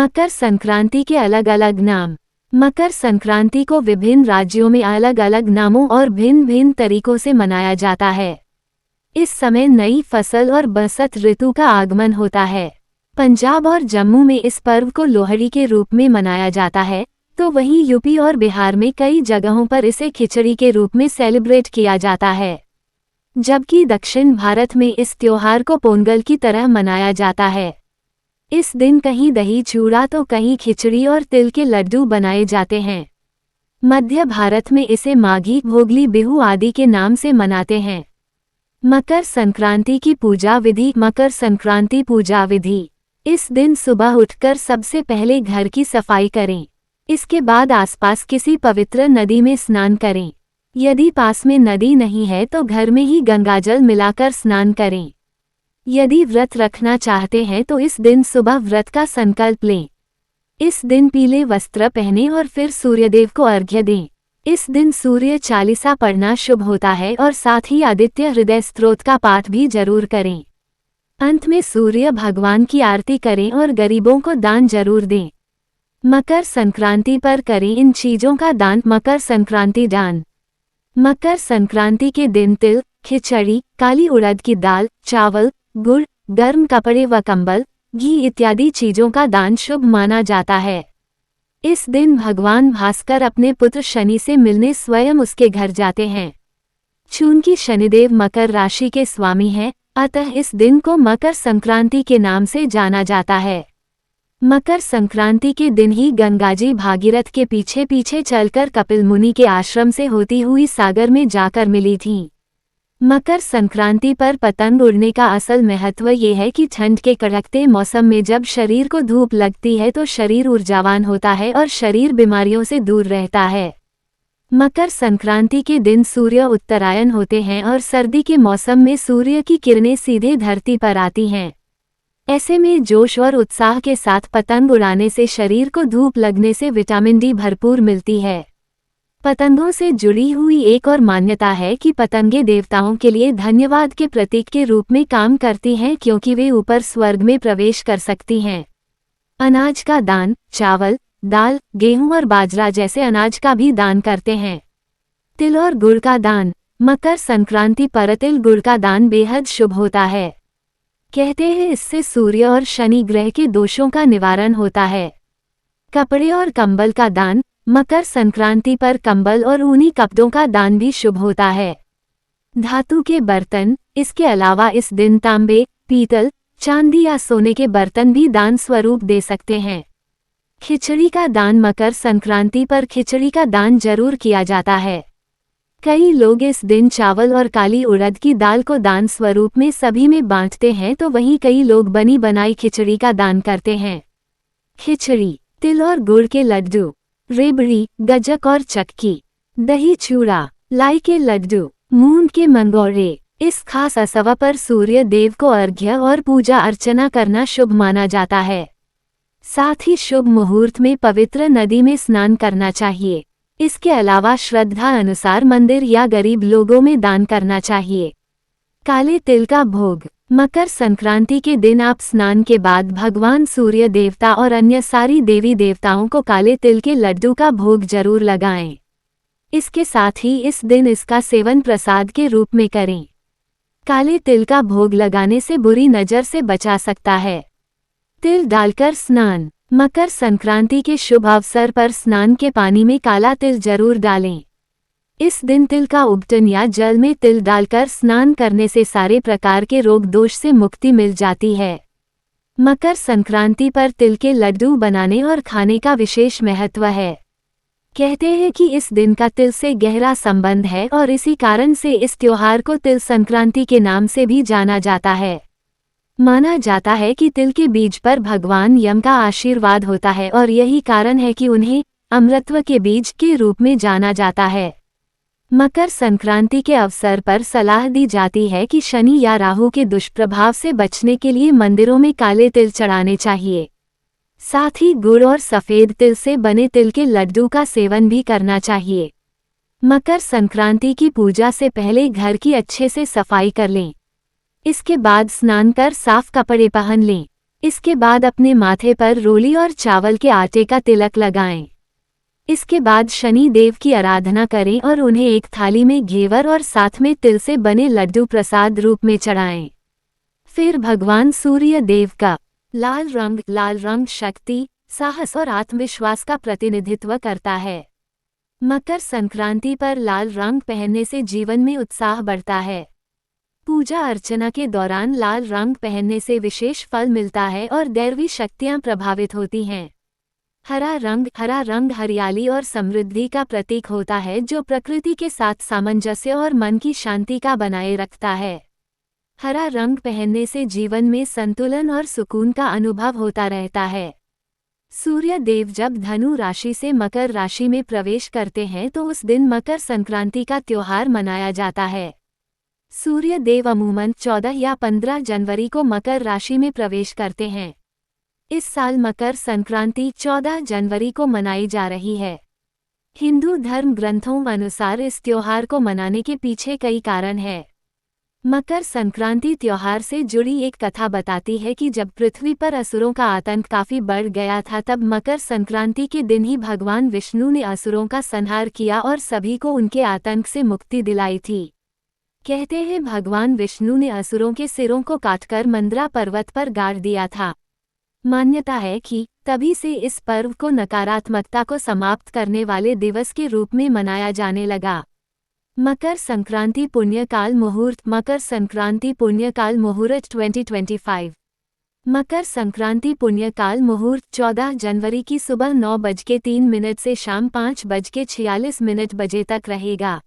मकर संक्रांति के अलग अलग नाम। मकर संक्रांति को विभिन्न राज्यों में अलग अलग नामों और भिन्न भिन्न तरीकों से मनाया जाता है। इस समय नई फसल और बसंत ऋतु का आगमन होता है। पंजाब और जम्मू में इस पर्व को लोहड़ी के रूप में मनाया जाता है, तो वहीं यूपी और बिहार में कई जगहों पर इसे खिचड़ी के रूप में सेलिब्रेट किया जाता है। जबकि दक्षिण भारत में इस त्योहार को पोंगल की तरह मनाया जाता है। इस दिन कहीं दही चूड़ा तो कहीं खिचड़ी और तिल के लड्डू बनाए जाते हैं। मध्य भारत में इसे माघी, भोगली, बिहू आदि के नाम से मनाते हैं। मकर संक्रांति की पूजा विधि। मकर संक्रांति पूजा विधि। इस दिन सुबह उठकर सबसे पहले घर की सफाई करें। इसके बाद आसपास किसी पवित्र नदी में स्नान करें। यदि पास में नदी नहीं है तो घर में ही गंगाजल मिलाकर स्नान करें। यदि व्रत रखना चाहते हैं तो इस दिन सुबह व्रत का संकल्प लें। इस दिन पीले वस्त्र पहनें और फिर सूर्यदेव को अर्घ्य दें। इस दिन सूर्य चालीसा पढ़ना शुभ होता है और साथ ही आदित्य हृदय स्तोत्र का पाठ भी जरूर करें। अंत में सूर्य भगवान की आरती करें और गरीबों को दान जरूर दें। मकर संक्रांति पर करें इन चीजों का दान। मकर संक्रांति दान। मकर संक्रांति के दिन तिल, खिचड़ी, काली उड़द की दाल, चावल, गुड़, गर्म कपड़े व कंबल, घी इत्यादि चीजों का दान शुभ माना जाता है। इस दिन भगवान भास्कर अपने पुत्र शनि से मिलने स्वयं उसके घर जाते हैं। चूंकि शनिदेव मकर राशि के स्वामी हैं, अतः इस दिन को मकर संक्रांति के नाम से जाना जाता है। मकर संक्रांति के दिन ही गंगाजी भागीरथ के पीछे पीछे चलकर कपिल मुनि के आश्रम से होती हुई सागर में जाकर मिली थीं। मकर संक्रांति पर पतंग उड़ने का असल महत्व ये है कि ठंड के कड़कते मौसम में जब शरीर को धूप लगती है तो शरीर ऊर्जावान होता है और शरीर बीमारियों से दूर रहता है। मकर संक्रांति के दिन सूर्य उत्तरायण होते हैं और सर्दी के मौसम में सूर्य की किरणें सीधे धरती पर आती हैं। ऐसे में जोश और उत्साह के साथ पतंग उड़ाने से शरीर को धूप लगने से विटामिन डी भरपूर मिलती है। पतंगों से जुड़ी हुई एक और मान्यता है कि पतंगे देवताओं के लिए धन्यवाद के प्रतीक के रूप में काम करती हैं, क्योंकि वे ऊपर स्वर्ग में प्रवेश कर सकती हैं। अनाज का दान। चावल, दाल, गेहूं और बाजरा जैसे अनाज का भी दान करते हैं। तिल और गुड़ का दान। मकर संक्रांति पर तिल गुड़ का दान बेहद शुभ होता है। कहते हैं इससे सूर्य और शनि ग्रह के दोषों का निवारण होता है। कपड़े और कंबल का दान। मकर संक्रांति पर कंबल और ऊनी कपड़ों का दान भी शुभ होता है। धातु के बर्तन। इसके अलावा इस दिन तांबे, पीतल, चांदी या सोने के बर्तन भी दान स्वरूप दे सकते हैं। खिचड़ी का दान। मकर संक्रांति पर खिचड़ी का दान जरूर किया जाता है। कई लोग इस दिन चावल और काली उड़द की दाल को दान स्वरूप में सभी में बांटते हैं, तो वहीं कई लोग बनी बनाई खिचड़ी का दान करते हैं। खिचड़ी। तिल और गुड़ के लड्डू, रेबड़ी, गज्जक और चक्की, दही चूड़ा, लाई के लड्डू, मूंग के मंगोड़े। इस खास अवसर पर सूर्य देव को अर्घ्य और पूजा अर्चना करना शुभ माना जाता है। साथ ही शुभ मुहूर्त में पवित्र नदी में स्नान करना चाहिए। इसके अलावा श्रद्धा अनुसार मंदिर या गरीब लोगों में दान करना चाहिए। काले तिल का भोग। मकर संक्रांति के दिन आप स्नान के बाद भगवान सूर्य देवता और अन्य सारी देवी देवताओं को काले तिल के लड्डू का भोग जरूर लगाएं। इसके साथ ही इस दिन इसका सेवन प्रसाद के रूप में करें। काले तिल का भोग लगाने से बुरी नजर से बचा सकता है। तिल डालकर स्नान। मकर संक्रांति के शुभ अवसर पर स्नान के पानी में काला तिल जरूर डालें। इस दिन तिल का उबटन या जल में तिल डालकर स्नान करने से सारे प्रकार के रोग दोष से मुक्ति मिल जाती है। मकर संक्रांति पर तिल के लड्डू बनाने और खाने का विशेष महत्व है। कहते हैं कि इस दिन का तिल से गहरा संबंध है और इसी कारण से इस त्योहार को तिल संक्रांति के नाम से भी जाना जाता है। माना जाता है कि तिल के बीज पर भगवान यम का आशीर्वाद होता है और यही कारण है कि उन्हें अमृतत्व के बीज के रूप में जाना जाता है। मकर संक्रांति के अवसर पर सलाह दी जाती है कि शनि या राहु के दुष्प्रभाव से बचने के लिए मंदिरों में काले तिल चढ़ाने चाहिए। साथ ही गुड़ और सफेद तिल से बने तिल के लड्डू का सेवन भी करना चाहिए। मकर संक्रांति की पूजा से पहले घर की अच्छे से सफाई कर लें। इसके बाद स्नान कर साफ कपड़े पहन लें। इसके बाद अपने माथे पर रोली और चावल के आटे का तिलक लगाएं। इसके बाद शनि देव की आराधना करें और उन्हें एक थाली में घेवर और साथ में तिल से बने लड्डू प्रसाद रूप में चढ़ाएं। फिर भगवान सूर्य देव का लाल रंग शक्ति, साहस और आत्मविश्वास का प्रतिनिधित्व करता है। मकर संक्रांति पर लाल रंग पहनने से जीवन में उत्साह बढ़ता है। पूजा अर्चना के दौरान लाल रंग पहनने से विशेष फल मिलता है और दैवी शक्तियां प्रभावित होती हैं। हरा रंग हरियाली और समृद्धि का प्रतीक होता है, जो प्रकृति के साथ सामंजस्य और मन की शांति का बनाए रखता है। हरा रंग पहनने से जीवन में संतुलन और सुकून का अनुभव होता रहता है। सूर्य देव जब धनु राशि से मकर राशि में प्रवेश करते हैं तो उस दिन मकर संक्रांति का त्योहार मनाया जाता है। सूर्य देव अमूमन 14 या 15 जनवरी को मकर राशि में प्रवेश करते हैं। इस साल मकर संक्रांति 14 जनवरी को मनाई जा रही है। हिंदू धर्म ग्रंथों अनुसार इस त्योहार को मनाने के पीछे कई कारण हैं। मकर संक्रांति त्योहार से जुड़ी एक कथा बताती है कि जब पृथ्वी पर असुरों का आतंक काफी बढ़ गया था, तब मकर संक्रांति के दिन ही भगवान विष्णु ने असुरों का संहार किया और सभी को उनके आतंक से मुक्ति दिलाई थी। कहते हैं भगवान विष्णु ने असुरों के सिरों को काटकर मंदरा पर्वत पर गाड़ दिया था। मान्यता है कि तभी से इस पर्व को नकारात्मकता को समाप्त करने वाले दिवस के रूप में मनाया जाने लगा। मकर संक्रांति पुण्यकाल मुहूर्त। मकर संक्रांति पुण्यकाल मुहूर्त 2025। मकर संक्रांति पुण्यकाल मुहूर्त 14 जनवरी की सुबह 9:03 से शाम 5:46 बजे तक रहेगा।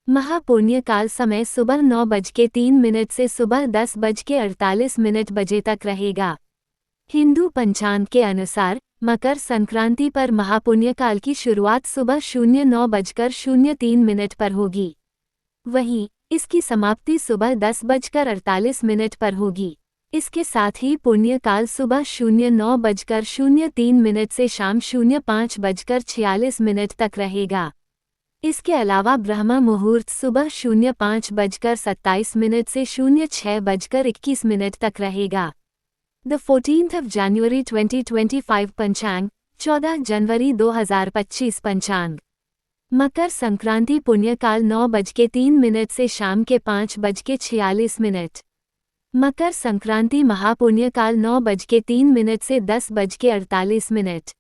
महापुण्यकाल समय सुबह 9:03 से सुबह 10:48 बजे तक रहेगा। हिंदू पंचांग के अनुसार मकर संक्रांति पर महापुण्यकाल की शुरुआत सुबह 09:03 पर होगी। वहीं इसकी समाप्ति सुबह 10:48 पर होगी। इसके साथ ही पुण्यकाल सुबह 09:03 से शाम 05:46 तक रहेगा। इसके अलावा ब्रह्म मुहूर्त सुबह 05:27 से 06:21 तक रहेगा। The 14th of January 2025 पंचांग 14 जनवरी 2025 पंचांग। मकर संक्रांति पुण्यकाल 9:03 से शाम के 5:46। मकर संक्रांति महापुण्यकाल 9:03 से 10:48।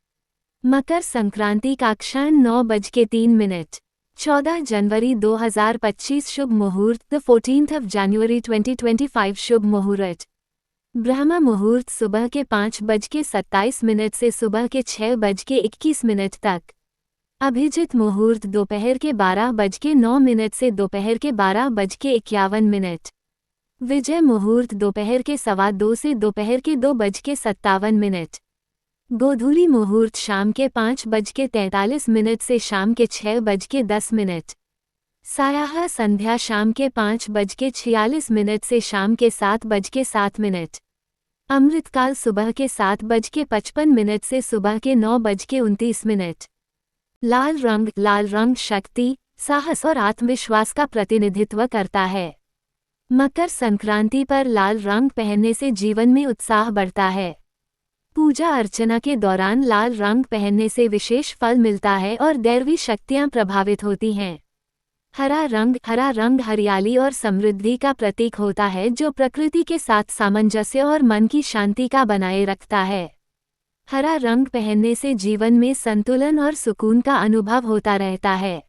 मकर संक्रांति का क्षण 9:03। 14 जनवरी 2025 शुभ मुहूर्त। The 14th of January 2025 शुभ मुहूर्त। ब्रह्म मुहूर्त सुबह के 5:27 से सुबह के 6:21 तक। अभिजित मुहूर्त दोपहर के 12:09 से दोपहर के 12:51। विजय मुहूर्त दोपहर के 2:15 से दोपहर के 2:57। गोधूली मुहूर्त शाम के 5:43 से शाम के 6:10। सायाह संध्या शाम के 5:46 से शाम के 7:07। अमृतकाल सुबह के 7:55 से सुबह के 9:29। लाल रंग शक्ति, साहस और आत्मविश्वास का प्रतिनिधित्व करता है। मकर संक्रांति पर लाल रंग पहनने से जीवन में उत्साह बढ़ता है। पूजा अर्चना के दौरान लाल रंग पहनने से विशेष फल मिलता है और दैवी शक्तियां प्रभावित होती हैं। हरा रंग हरियाली और समृद्धि का प्रतीक होता है, जो प्रकृति के साथ सामंजस्य और मन की शांति का बनाए रखता है। हरा रंग पहनने से जीवन में संतुलन और सुकून का अनुभव होता रहता है।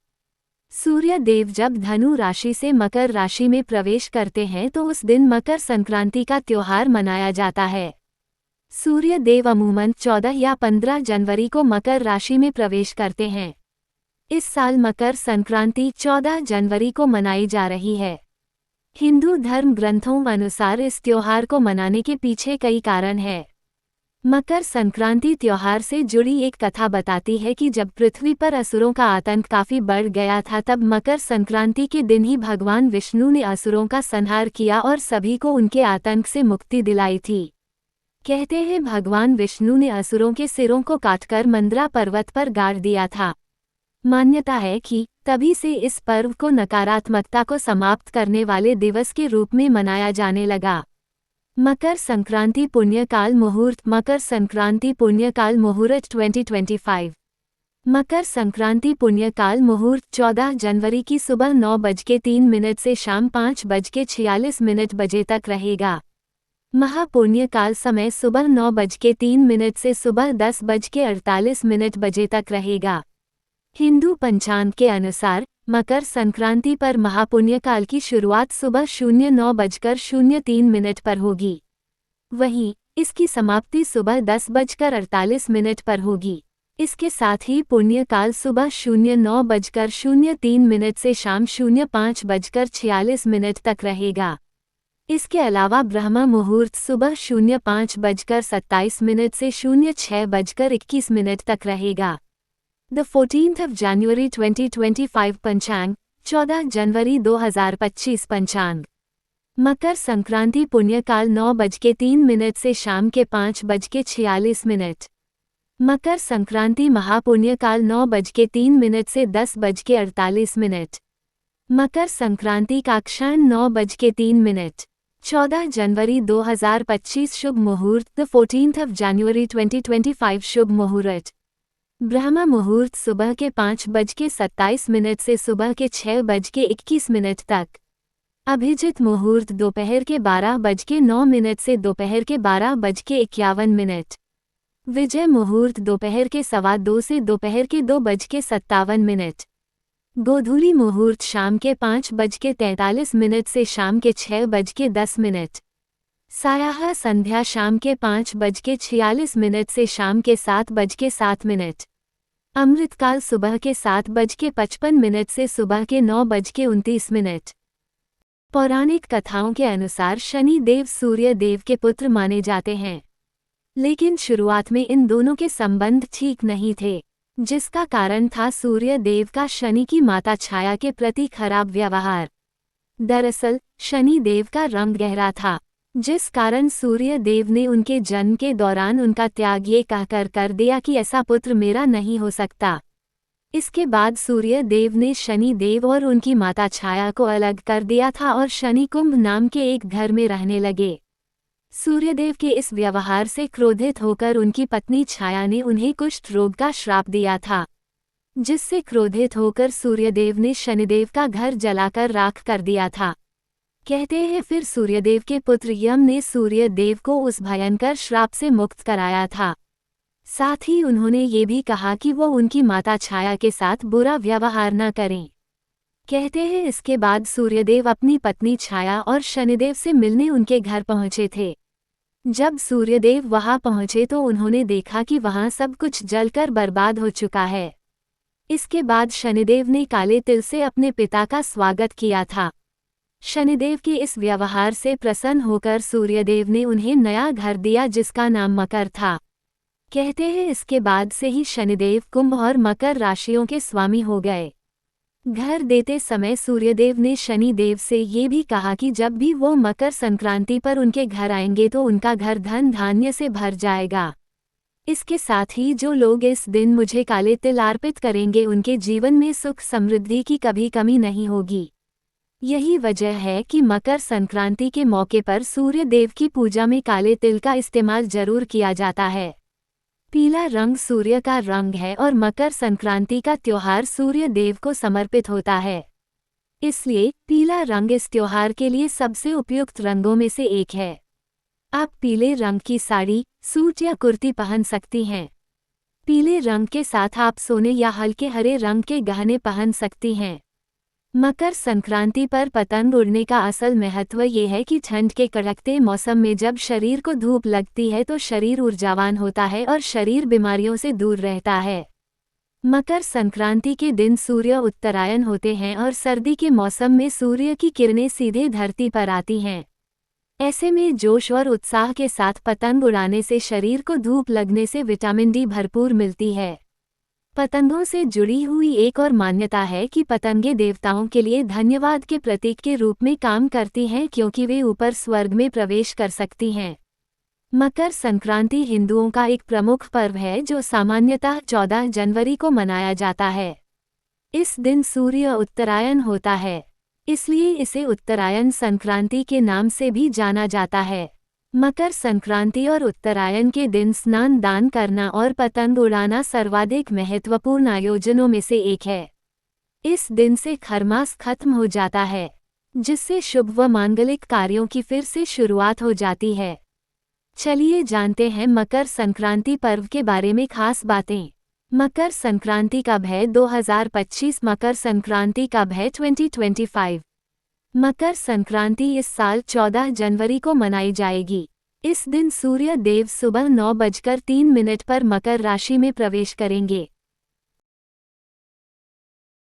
सूर्य देव जब धनु राशि से मकर राशि में प्रवेश करते हैं तो उस दिन मकर संक्रांति का त्योहार मनाया जाता है। सूर्य देव अमूमन 14 या 15 जनवरी को मकर राशि में प्रवेश करते हैं। इस साल मकर संक्रांति 14 जनवरी को मनाई जा रही है। हिंदू धर्म ग्रंथों अनुसार इस त्योहार को मनाने के पीछे कई कारण हैं। मकर संक्रांति त्योहार से जुड़ी एक कथा बताती है कि जब पृथ्वी पर असुरों का आतंक काफी बढ़ गया था, तब मकर संक्रांति के दिन ही भगवान विष्णु ने असुरों का संहार किया और सभी को उनके आतंक से मुक्ति दिलाई थी। कहते हैं भगवान विष्णु ने असुरों के सिरों को काटकर मंदरा पर्वत पर गाड़ दिया था। मान्यता है कि तभी से इस पर्व को नकारात्मकता को समाप्त करने वाले दिवस के रूप में मनाया जाने लगा। मकर संक्रांति पुण्यकाल मुहूर्त। मकर संक्रांति पुण्यकाल मुहूर्त 2025। मकर संक्रांति पुण्यकाल मुहूर्त 14 जनवरी की सुबह 9:03 से शाम 5:46 बजे तक रहेगा। महापुण्यकाल समय सुबह 9:03 से सुबह 10:48 बजे तक रहेगा। हिंदू पंचांग के अनुसार मकर संक्रांति पर महापुण्यकाल की शुरुआत सुबह 09:03 पर होगी। वहीं इसकी समाप्ति सुबह 10:48 पर होगी। इसके साथ ही पुण्यकाल सुबह 09:03 से शाम 05:46 तक रहेगा। इसके अलावा ब्रह्म मुहूर्त सुबह 05:27 से 06:21 तक रहेगा। The 14th of January 2025 पंचांग 14 जनवरी 2025 पंचांग। मकर संक्रांति पुण्यकाल 9:03 से शाम के 5:46। मकर संक्रांति महापुण्यकाल 9:03 से 10:48। मकर संक्रांति का क्षण 9:03। 14 जनवरी 2025 शुभ मुहूर्त। The 14th of January 2025 शुभ मुहूर्त। ब्रह्म मुहूर्त सुबह के 5:27 से सुबह के 6:21 तक। अभिजित मुहूर्त दोपहर के 12:09 से दोपहर के 12:51। विजय मुहूर्त दोपहर के 2:15 से दोपहर के 2:57। गोधूली मुहूर्त शाम के 5:43 से शाम के 6:10। सायाह संध्या शाम के 5:46 से शाम के 7:07। अमृतकाल सुबह के 7:55 से सुबह के 9:29। पौराणिक कथाओं के अनुसार शनि देव सूर्य देव के पुत्र माने जाते हैं, लेकिन शुरुआत में इन दोनों के संबंध ठीक नहीं थे, जिसका कारण था सूर्य देव का शनि की माता छाया के प्रति खराब व्यवहार। दरअसल शनि देव का रंग गहरा था, जिस कारण सूर्य देव ने उनके जन्म के दौरान उनका त्याग ये कहकर कर दिया कि ऐसा पुत्र मेरा नहीं हो सकता। इसके बाद सूर्य देव ने शनि देव और उनकी माता छाया को अलग कर दिया था और शनि कुंभ नाम के एक घर में रहने लगे। सूर्यदेव के इस व्यवहार से क्रोधित होकर उनकी पत्नी छाया ने उन्हें कुष्ठ रोग का श्राप दिया था, जिससे क्रोधित होकर सूर्यदेव ने शनिदेव का घर जलाकर राख कर दिया था। कहते हैं फिर सूर्यदेव के पुत्र यम ने सूर्यदेव को उस भयंकर श्राप से मुक्त कराया था। साथ ही उन्होंने ये भी कहा कि वो उनकी माता छाया के साथ बुरा व्यवहार न करें। कहते हैं इसके बाद सूर्यदेव अपनी पत्नी छाया और शनिदेव से मिलने उनके घर पहुंचे थे। जब सूर्यदेव वहां पहुंचे तो उन्होंने देखा कि वहां सब कुछ जलकर बर्बाद हो चुका है। इसके बाद शनिदेव ने काले तिल से अपने पिता का स्वागत किया था। शनिदेव के इस व्यवहार से प्रसन्न होकर सूर्यदेव ने उन्हें नया घर दिया, जिसका नाम मकर था। कहते हैं इसके बाद से ही शनिदेव कुंभ और मकर राशियों के स्वामी हो गए। घर देते समय सूर्यदेव ने शनिदेव से ये भी कहा कि जब भी वो मकर संक्रांति पर उनके घर आएंगे तो उनका घर धन धान्य से भर जाएगा। इसके साथ ही जो लोग इस दिन मुझे काले तिल अर्पित करेंगे उनके जीवन में सुख समृद्धि की कभी कमी नहीं होगी। यही वजह है कि मकर संक्रांति के मौके पर सूर्य देव की पूजा में काले तिल का इस्तेमाल जरूर किया जाता है। पीला रंग सूर्य का रंग है और मकर संक्रांति का त्योहार सूर्य देव को समर्पित होता है। इसलिए पीला रंग इस त्योहार के लिए सबसे उपयुक्त रंगों में से एक है। आप पीले रंग की साड़ी, सूट या कुर्ती पहन सकती हैं। पीले रंग के साथ आप सोने या हल्के हरे रंग के गहने पहन सकती हैं। मकर संक्रांति पर पतंग उड़ने का असल महत्व ये है कि ठंड के कड़कते मौसम में जब शरीर को धूप लगती है तो शरीर ऊर्जावान होता है और शरीर बीमारियों से दूर रहता है। मकर संक्रांति के दिन सूर्य उत्तरायण होते हैं और सर्दी के मौसम में सूर्य की किरणें सीधे धरती पर आती हैं। ऐसे में जोश और उत्साह के साथ पतंग उड़ाने से शरीर को धूप लगने से विटामिन डी भरपूर मिलती है। पतंगों से जुड़ी हुई एक और मान्यता है कि पतंगे देवताओं के लिए धन्यवाद के प्रतीक के रूप में काम करती हैं, क्योंकि वे ऊपर स्वर्ग में प्रवेश कर सकती हैं। मकर संक्रांति हिंदुओं का एक प्रमुख पर्व है जो सामान्यतः 14 जनवरी को मनाया जाता है। इस दिन सूर्य उत्तरायण होता है, इसलिए इसे उत्तरायण संक्रांति के नाम से भी जाना जाता है। मकर संक्रांति और उत्तरायण के दिन स्नान दान करना और पतंग उड़ाना सर्वाधिक महत्वपूर्ण आयोजनों में से एक है। इस दिन से खरमास खत्म हो जाता है, जिससे शुभ व मांगलिक कार्यों की फिर से शुरुआत हो जाती है। चलिए जानते हैं मकर संक्रांति पर्व के बारे में खास बातें। मकर संक्रांति कब है? 2025। मकर संक्रांति कब है? 2025। मकर संक्रांति इस साल 14 जनवरी को मनाई जाएगी। इस दिन सूर्य देव सुबह 9:03 पर मकर राशि में प्रवेश करेंगे।